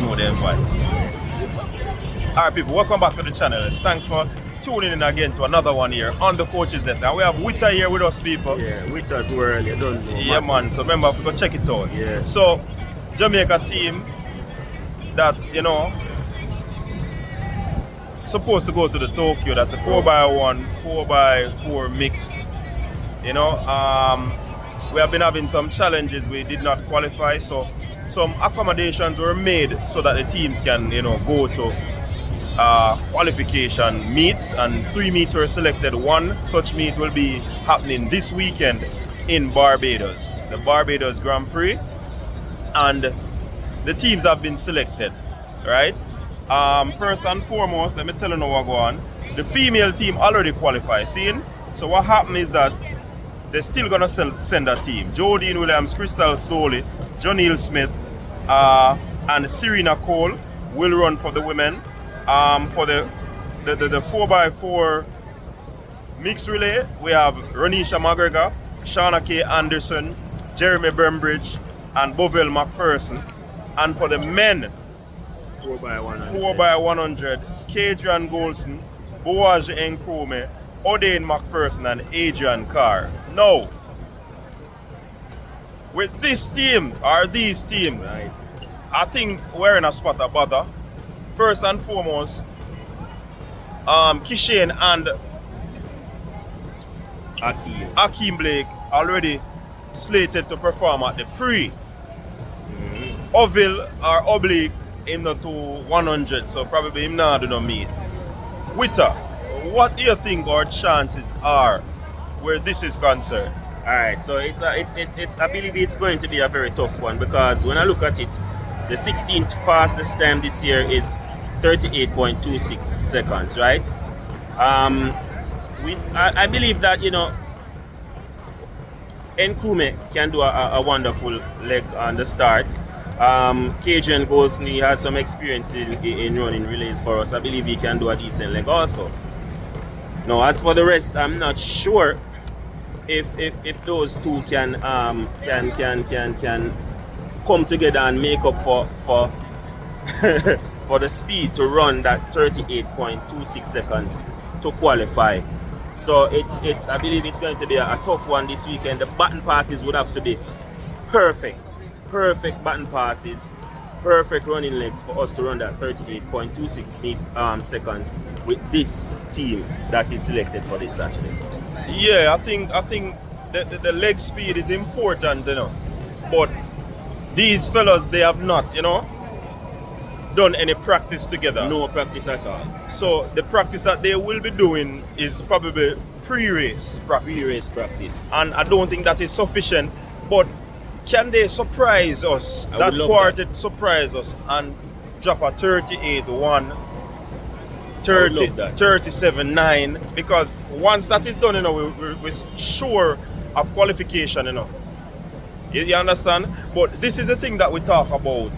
know the advice. Alright people, welcome back to the channel. Thanks for tuning in again to another one here on the Coach's Desk. And we have Witta here with us, people. Yeah, Witta's World, you don't know. Yeah man, so remember, go check it out. Yeah. So, Jamaica team that, you know, supposed to go to the Tokyo. That's a 4x1, 4x4 mixed. You know, we have been having some challenges. We did not qualify, so some accommodations were made so that the teams can, you know, go to qualification meets, and 3 meets were selected. One such meet will be happening this weekend in Barbados, the Barbados Grand Prix, and the teams have been selected, right? First and foremost, let me tell you now what go on. The female team already qualified, seeing? So what happened is that they're still gonna send a team. Jodine Williams, Crystal Soley, Jonil Smith, and Serena Cole will run for the women. For the 4x4 mixed relay, we have Ronisha McGregor, Shauna K. Anderson, Jeremy Bembridge, and Bovell McPherson. And for the men, 4x100, Kadrian Golson, Boaz Nkrumah, Odain McPherson, and Adrian Carr. Now, with this team, or these teams, Right. I think we're in a spot of bother. First and foremost, Kishane and Akeem Blake already slated to perform at the pre. Ovil or Oblique him not to 100, so probably him not do no meet. Witta, what do you think our chances are where this is concerned? Alright, so it's I believe it's going to be a very tough one, because when I look at it, the 16th fastest time this year is 38.26 seconds, right? I believe that, you know, Nkrumah can do a wonderful leg on the start. Kadrian Golson has some experience in running relays for us. I believe he can do a decent leg also. Now, as for the rest, I'm not sure if those two can come together and make up for for the speed to run that 38.26 seconds to qualify. So it's I believe it's going to be a tough one this weekend. The button passes would have to be perfect button passes, perfect running legs for us to run that 38.26 seconds with this team that is selected for this Saturday. Yeah, I think the leg speed is important, you know. But these fellas, they have not, you know, done any practice together. No practice at all. So the practice that they will be doing is probably pre-race practice. Pre-race practice. And I don't think that is sufficient. But can they surprise us? I That would love quartet surprise us and drop a 38-1, 37-9? Because once that is done, you know, we're sure of qualification, you know. You understand? But this is the thing that we talk about.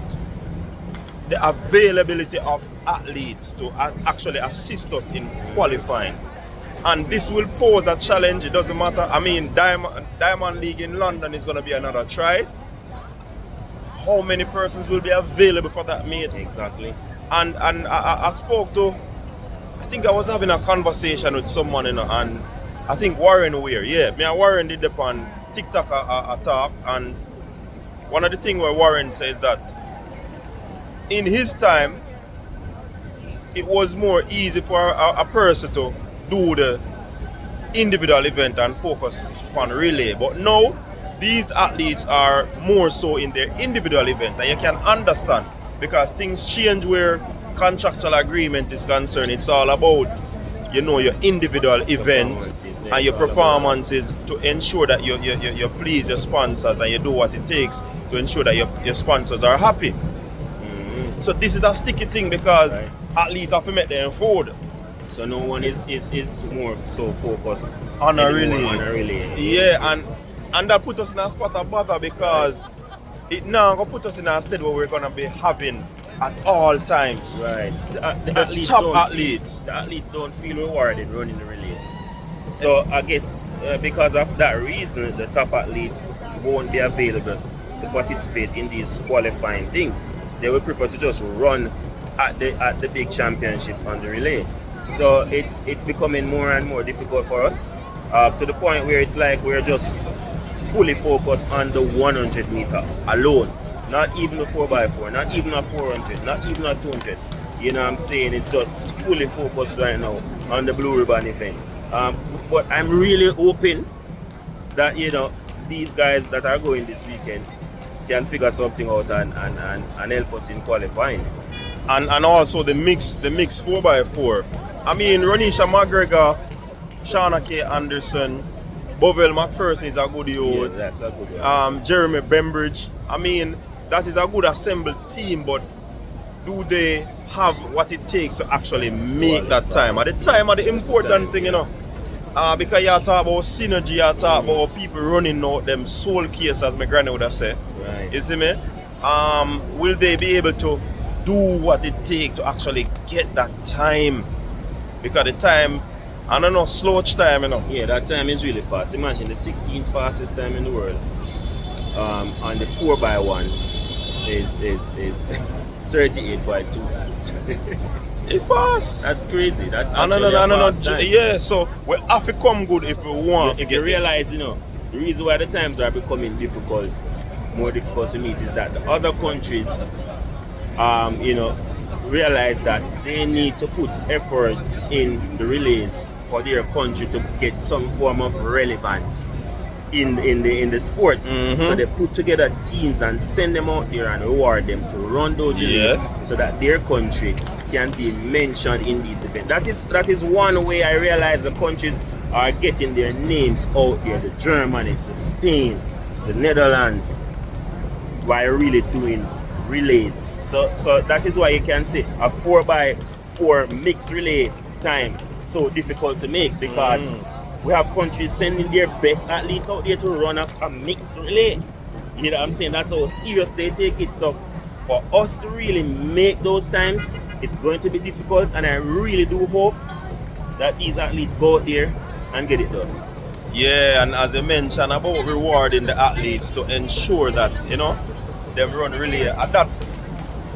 The availability of athletes to actually assist us in qualifying. And this will pose a challenge. It doesn't matter. I mean, Diamond League in London is going to be another try. How many persons will be available for that meet? Exactly. And I spoke to, I think I was having a conversation with someone, you know, and I think Warren Weir. Yeah, me and Warren did up on TikTok a talk, and one of the things where Warren says that in his time, it was more easy for a person to do the individual event and focus on relay. But now, these athletes are more so in their individual event. And you can understand, because things change where contractual agreement is concerned. It's all about, you know, your individual event and your performances to ensure that you please your sponsors and you do what it takes to ensure that your sponsors are happy. So this is a sticky thing, because athletes have to make them forward. So no one is more so focused on a relay. Yeah, yes. and that put us in a spot of bother, because it now gonna put us in a state where we're gonna be having at all times. Right. The top athletes. The athletes don't feel rewarded running the relays. So I guess because of that reason, the top athletes won't be available to participate in these qualifying things. they would prefer to just run at the big championship on the relay. So it's becoming more and more difficult for us, to the point where it's like we're just fully focused on the 100 meter alone. Not even a 4x4, not even a 400, not even a 200. You know what I'm saying? It's just fully focused right now on the Blue Ribbon event. But I'm really hoping that, you know, these guys that are going this weekend can figure something out and help us in qualifying. And also the mix 4x4. I mean, Ronisha McGregor, Shauna K. Anderson, Bovell McPherson is a good youth. Yeah, that's a good one. Jeremy Bembridge. I mean, that is a good assembled team, but do they have what it takes to actually make that time? At the time, the important thing, you know. Because you talk about synergy, you talk about people running out them soul case, as my granny would have said. Right. You see me? Will they be able to do what it takes to actually get that time? Because the time, I don't know, slouch time, you know. Yeah, that time is really fast. Imagine the 16th fastest time in the world. On the 4x1 is 38.26. It's fast. That's crazy. That's No, actually a fast time. yeah, so we have to come good if we want. If you realize, you know, the reason why the times are becoming more difficult to meet, is that the other countries, you know, realize that they need to put effort in the relays for their country to get some form of relevance in the sport. So they put together teams and send them out there and reward them to run those relays, so that their country can be mentioned in these events. That is one way I realize the countries are getting their names out there. The Germans, the Spain, the Netherlands, by really doing relays. So that is why you can say a 4x4 mixed relay time so difficult to make, because we have countries sending their best athletes out there to run a mixed relay. You know what I'm saying? That's how serious they take it. So for us to really make those times, it's going to be difficult, and I really do hope that these athletes go out there and get it done. Yeah, and as I mentioned about rewarding the athletes to ensure that, you know, them run relay. That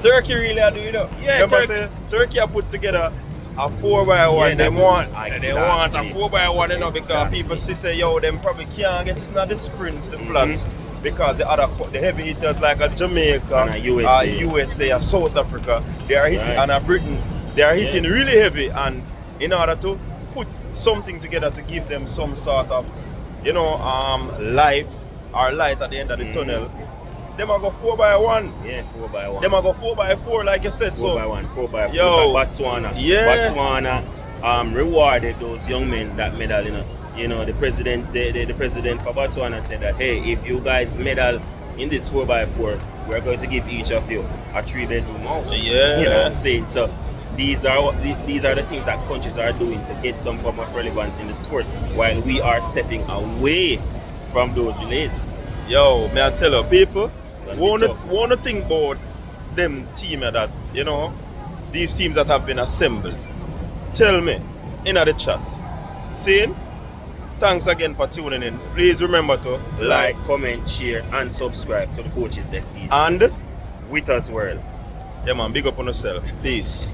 Turkey really are doing, you know. Yeah, Turkey have put together a 4x1. Yeah, they want a exactly. 4x1, you know, because Exactly. people say, yo, them probably can't get it in the sprints, the flats, because the heavy hitters like a Jamaica, And a USA. USA, a South Africa, they are hitting, Right. and a Britain, they are hitting really heavy, and in order to put something together to give them some sort of, you know, life or light at the end of the tunnel, them are go 4x1. Yeah, 4x1. Them are go 4x4, like you said. 4x1, 4x4. Yo, Botswana. yeah. Botswana rewarded those young men that medal, you know. You know, the president for Botswana said that, hey, if you guys medal in this 4x4, we're going to give each of you a 3-bedroom house. Yeah. You know what I'm saying? So these are the things that countries are doing to get some form of relevance in the sport, while we are stepping away from those relays. Yo, may I tell you, people, Gonna be tough. wanna think about them team that, you know, these teams that have been assembled. Tell me in the chat. Seeing? Thanks again for tuning in. Please remember to Like, comment, share, and subscribe to the Coach's Desk TV. and With us world. yeah man, big up on yourself. Peace.